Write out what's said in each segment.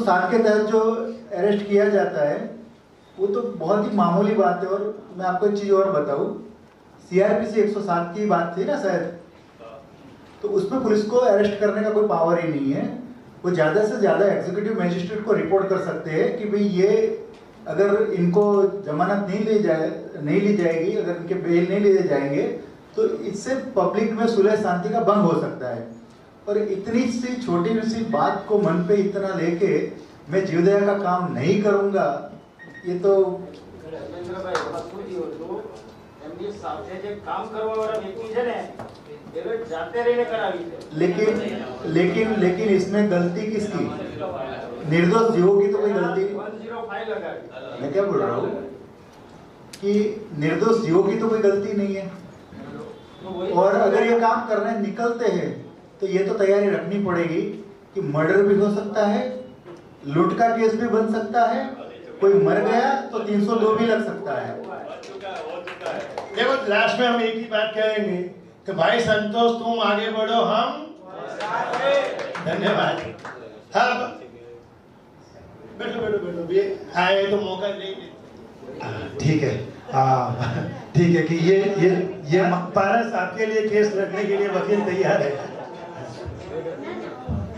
107 के तहत जो अरेस्ट किया जाता है वो तो बहुत ही मामूली बात है। और मैं आपको एक चीज़ और बताऊं, CRPC 107 की बात थी ना शायद, तो उसमें पुलिस को अरेस्ट करने का कोई पावर ही नहीं है। वो ज़्यादा से ज़्यादा एग्जीक्यूटिव मजिस्ट्रेट को रिपोर्ट कर सकते हैं कि भाई ये अगर इनको जमानत नहीं ली जाएगी, अगर इनके बेल नहीं लिए जाएंगे तो इससे पब्लिक में सुलह शांति का भंग हो सकता है। और इतनी सी छोटी सी बात को मन पे इतना लेके मैं जीवदया का काम नहीं करूँगा, ये तो लेकिन इसमें गलती किसकी? निर्दोष जीवों की तो कोई गलती नहीं। मैं क्या बोल रहा हूँ कि निर्दोष जीवों की तो कोई गलती नहीं है। और अगर ये काम करने निकलते हैं तो ये तो तैयारी रखनी पड़ेगी कि मर्डर भी हो सकता है, लूट का केस भी बन सकता है, कोई मर गया तो 302 भी लग सकता है। देखो लास्ट में हम एक ही बात कहेंगे कि भाई संतोष तुम आगे बढ़ो, हम धन्यवाद। हाँ बैठो ये आए तो मौका नहीं देते। ठीक है, ठीक है कि ये पारस आपके लिए केस लड़ने के लिए वकील तैयार है।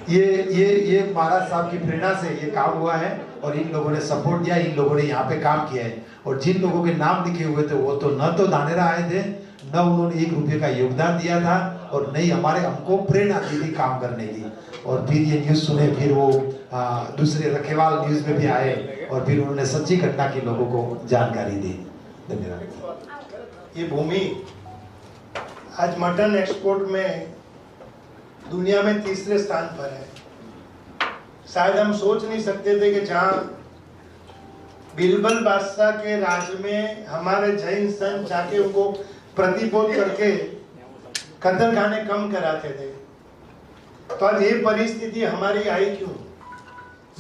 ये महाराज साहब की प्रेरणा से ये काम हुआ है और इन लोगों ने सपोर्ट दिया, इन लोगों ने यहाँ पे काम किया है। और जिन लोगों के नाम लिखे हुए थे वो तो न तो धानेरा आए थे, न उन्होंने 1 रुपये का योगदान दिया था और नहीं हमको प्रेरणा दी थी काम करने की। और फिर ये न्यूज़ सुने, फिर वो दूसरे रखेवाल न्यूज़ में भी आए और फिर उन्होंने सच्ची घटना की लोगों को जानकारी दी। धन्यवाद। ये भूमि आज मटन एक्सपोर्ट में दुनिया में 3रे स्थान पर है। शायद हम सोच नहीं सकते थे कि जहाँ बिरबल बादशाह के राज में हमारे जैन संत जाके उनको प्रतिबोध करके कत्ल खाने कम कराते थे, तो आज ये परिस्थिती हमारी आई क्यों?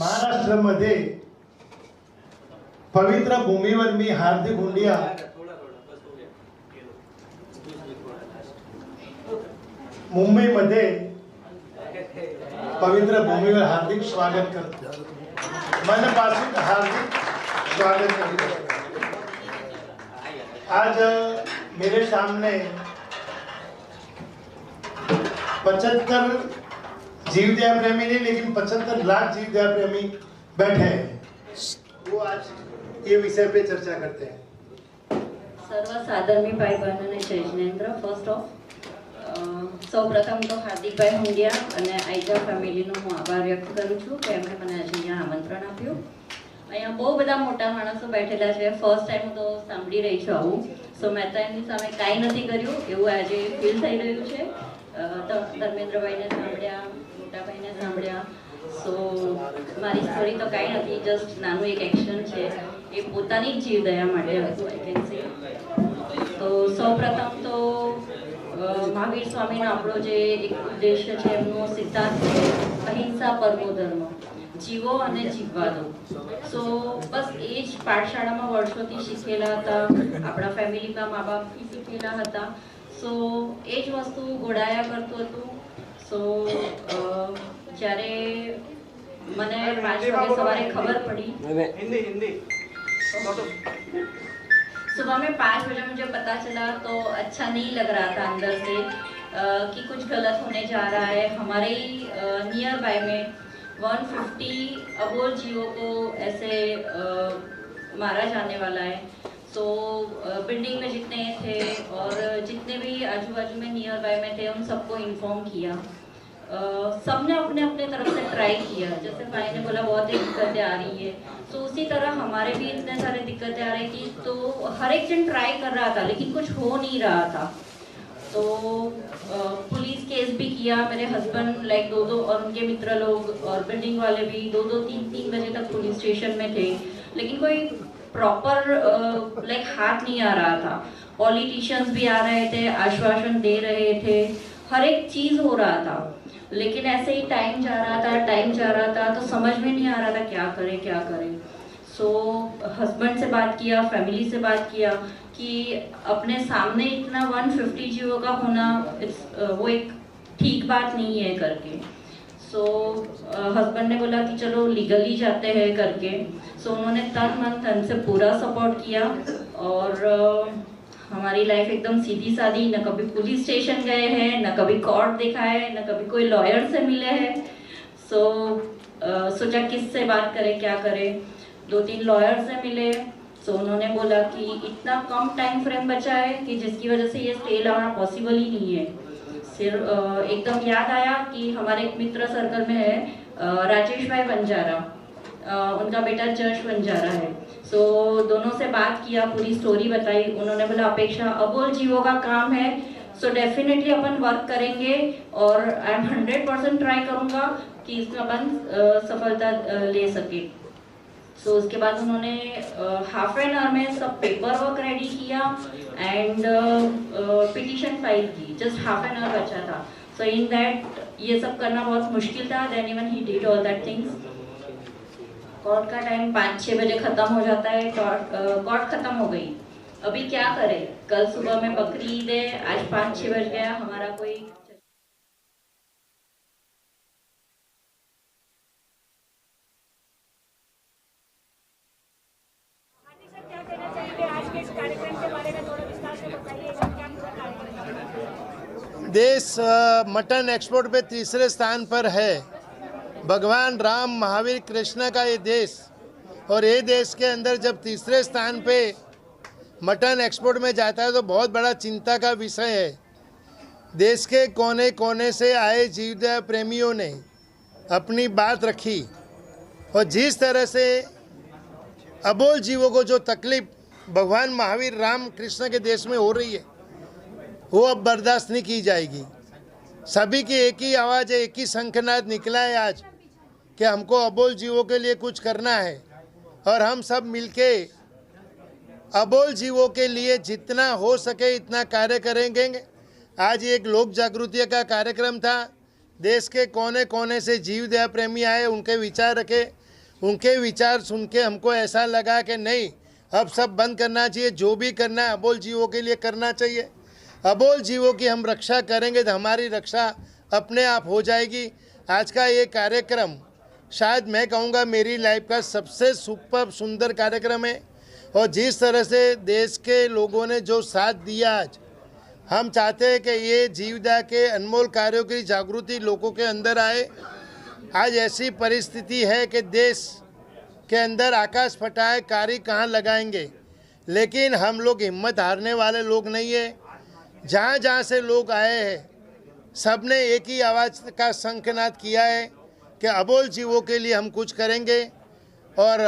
महाराष्ट्र मध्ये पवित्र भूमीवर मी हार्दिक हुंडिया मुंबई मध्ये पवित्र भूमीवर हार्दिक स्वागत करतो, मनपासून हार्दिक स्वागत करतो। आज मेरे सामने 75 जीवदया प्रेमी नहीं लेकिन 75 लाख जीवदया प्रेमी बैठे हैं, वो आज ये विषय पे चर्चा करते हैं। सर्व सादरमी भाई बहन અને જય જિનેન્દ્ર। ફર્સ્ટ ઓફ સૌ પ્રથમ તો હાર્દિકભાઈ હુંડિયા અને આઈજા ફેમિલીનો હું આભાર વ્યક્ત કરું છું કે એમણે મને આજે અહીંયા આમંત્રણ આપ્યું। અહીંયા બહુ બધા મોટા માણસો બેઠેલા છે, ફર્સ્ટ ટાઈમ તો સાંભળી રહી છું આવું। સો મેં તો એમની સામે કાંઈ નથી કર્યું એવું આજે ફીલ થઈ રહ્યું છે। ધર્મેન્દ્રભાઈને સાંભળ્યા, મોટાભાઈને સાંભળ્યા। સો મારી સ્ટોરી તો કાંઈ નથી, જસ્ટ નાનું એક એક્શન છે, એ પોતાની જ જીવદયા માટે હતું આઈ કેન સે। તો સૌ પ્રથમ તો મહાવીર સ્વામીનો આપણો જે એક ઉદ્દેશ્ય છે, એમનો સિદ્ધાંત છે અહિંસા પરમો ધર્મ, જીવો અને જીવવા દો। સો બસ એ જ પાઠશાળામાં વર્ષોથી શીખેલા હતા, આપણા ફેમિલીમાં મા બાપથી શીખેલા હતા। સો એ જ વસ્તુ ઘોડાયા કરતું હતું। સો જ્યારે મને 5 વાગે સવારે ખબર પડી, सुबह में 5 बजे मुझे पता चला तो अच्छा नहीं लग रहा था अंदर से कि कुछ गलत होने जा रहा है। हमारे ही नियर बाय में 150 अबोल जीवों को ऐसे मारा जाने वाला है। तो बिल्डिंग में जितने थे और जितने भी आजू बाजू में नियर बाय में थे उन सबको इन्फॉर्म किया। सबने अपने अपने तरफ से ट्राई किया। जैसे भाई ने बोला बहुत ही दिक्कतें आ रही है, तो उसी तरह हमारे भी इतने सारे दिक्कतें आ रही थी। तो हर एक जन ट्राई कर रहा था लेकिन कुछ हो नहीं रहा था। तो पुलिस केस भी किया, मेरे हस्बैंड लाइक 2-2 और उनके मित्र लोग और बिल्डिंग वाले भी 2-2, 3-3 बजे तक पुलिस स्टेशन में थे, लेकिन कोई प्रॉपर लाइक हाथ नहीं आ रहा था। पॉलिटिशियंस भी आ रहे थे, आश्वासन दे रहे थे, हर एक चीज़ हो रहा था, लेकिन ऐसे ही टाइम जा रहा था तो समझ में नहीं आ रहा था क्या करें। सो हस्बैंड से बात किया, फैमिली से बात किया कि अपने सामने इतना 150 जीवों का होना वो एक ठीक बात नहीं है करके। सो हस्बैंड ने बोला कि चलो लीगली जाते हैं करके। सो उन्होंने तन मन धन से पूरा सपोर्ट किया और हमारी लाइफ एकदम सीधी सादी, न कभी पुलिस स्टेशन गए हैं, न कभी कोर्ट देखा है, न कभी कोई लॉयर से मिले हैं। सो सोचा किससे बात करें, क्या करें। 2-3 लॉयर से मिले। सो उन्होंने बोला कि इतना कम टाइम फ्रेम बचा है कि जिसकी वजह से ये स्टे लाना पॉसिबल ही नहीं है। सिर्फ एकदम याद आया कि हमारे एक मित्र सर्कल में है राजेश भाई बंजारा, उनका बेटा जश बंजारा है। सो दोनों से बात किया, पूरी स्टोरी बताई। उन्होंने बोला अपेक्षा अबोल जीवों का काम है, सो डेफिनेटली अपन वर्क करेंगे और आई एम 100% ट्राई करूँगा कि इसमें अपन सफलता ले सके। सो उसके बाद उन्होंने हाफ एन आवर में सब पेपर वर्क रेडी किया एंड पिटीशन फाइल की। जस्ट हाफ एन आवर बचा था। सो इन दैट ये सब करना बहुत मुश्किल था। Then even he did all that things. Court का टाइम 5-6 बजे खत्म हो जाता है। कोर्ट खत्म हो गई। अभी क्या करें? कल सुबह में बकरी ईद है, आज 5-6 बज गया। हमारा कोई देश मटन एक्सपोर्ट पे तीसरे स्थान पर है। भगवान राम, महावीर, कृष्ण का ये देश, और ये देश के अंदर जब तीसरे स्थान पे मटन एक्सपोर्ट में जाता है तो बहुत बड़ा चिंता का विषय है। देश के कोने कोने से आए जीवदया प्रेमियों ने अपनी बात रखी और जिस तरह से अबोल जीवों को जो तकलीफ भगवान महावीर राम कृष्ण के देश में हो रही है वो अब बर्दाश्त नहीं की जाएगी। सभी की एक ही आवाज़ है, एक ही शंखनाद निकला है आज कि हमको अबोल जीवों के लिए कुछ करना है और हम सब मिलके अबोल जीवों के लिए जितना हो सके इतना कार्य करेंगे। आज एक लोक जागृति का कार्यक्रम था। देश के कोने कोने से जीव दया प्रेमी आए, उनके विचार रखे। उनके विचार सुन के हमको ऐसा लगा कि नहीं, अब सब बंद करना चाहिए। जो भी करना है अबोल जीवों के लिए करना चाहिए। अबोल जीवों की हम रक्षा करेंगे तो हमारी रक्षा अपने आप हो जाएगी। आज का ये कार्यक्रम शायद मैं कहूँगा मेरी लाइफ का सबसे सुपर सुंदर कार्यक्रम है। और जिस तरह से देश के लोगों ने जो साथ दिया आज, हम चाहते हैं कि ये जीवदया के अनमोल कार्यों की जागृति लोगों के अंदर आए। आज ऐसी परिस्थिति है कि देश के अंदर आकाश फटा है, कारी कहाँ लगाएंगे, लेकिन हम लोग हिम्मत हारने वाले लोग नहीं है। जहाँ जहाँ से लोग आए हैं सब ने एक ही आवाज़ का शंखनाद किया है कि अबोल जीवों के लिए हम कुछ करेंगे। और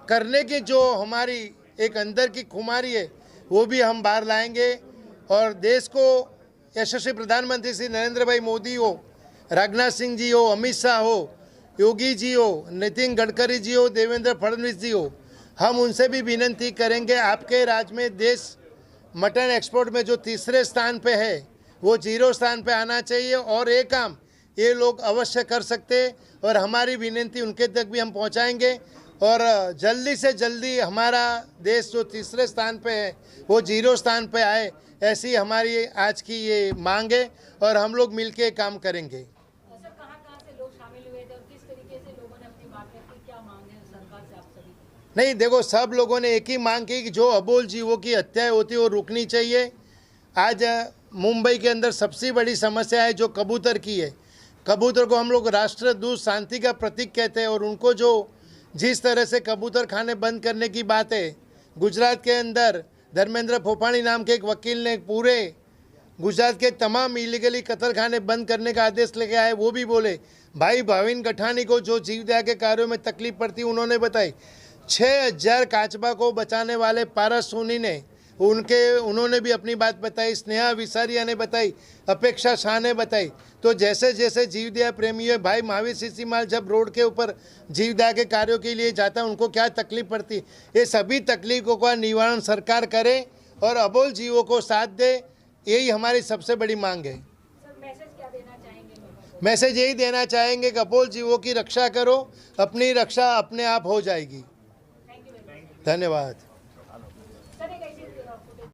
करने की जो हमारी एक अंदर की खुमारी है वो भी हम बाहर लाएंगे। और देश को यशस्वी प्रधानमंत्री श्री नरेंद्र भाई मोदी हो, राजनाथ सिंह जी हो, अमित शाह हो, योगी जी हो, नितिन गडकरी जी हो, देवेंद्र फडणवीस जी हो, हम उनसे भी विनती करेंगे आपके राज्य में देश मटन एक्सपोर्ट में जो तीसरे स्थान पे है वो 0 स्थान पे आना चाहिए। और ये काम ये लोग अवश्य कर सकते और हमारी विनती उनके तक भी हम पहुंचाएंगे। और जल्दी से जल्दी हमारा देश जो तीसरे स्थान पे है वो 0 स्थान पे आए, ऐसी हमारी आज की ये मांग है और हम लोग मिलके काम करेंगे। सर, कहाँ से लोग शामिल हुए थे और किस तरीके से लोगों ने अपनी बात रखी, क्या मांग है सरकार से आप सभी? नहीं, देखो, सब लोगों ने एक ही मांग की कि जो अबोल जीवों की हत्याएं होती है वो रुकनी चाहिए। आज मुंबई के अंदर सबसे बड़ी समस्या है जो कबूतर की है। कबूतर को हम लोग राष्ट्रदूत, शांति का प्रतीक कहते हैं और उनको जो जिस तरह से कबूतर खाने बंद करने की बात है, गुजरात के अंदर धर्मेंद्र फोफाणी नाम के एक वकील ने पूरे गुजरात के तमाम इलीगली कत्ल खाने बंद करने का आदेश लेके आए। वो भी बोले भाई भाविन गठानी को जो जीवदया के कार्यों में तकलीफ पड़ती उन्होंने बताई। 6000 काचबा को बचाने वाले पारस सोनी ने उन्होंने भी अपनी बात बताई, स्नेहा विसारिया ने बताई, अपेक्षा शाह ने बताई। तो जैसे जैसे जीवदया प्रेमियों, भाई महावीर सीसीमाल जब रोड के ऊपर जीवदया के कार्यों के लिए जाता है उनको क्या तकलीफ पड़ती, ये सभी तकलीफों का निवारण सरकार करे और अबोल जीवों को साथ दे, यही हमारी सबसे बड़ी मांग है। सर, मैसेज क्या देना चाहेंगे? मैसेज यही देना चाहेंगे कि अबोल जीवों की रक्षा करो, अपनी रक्षा अपने आप हो जाएगी। धन्यवाद।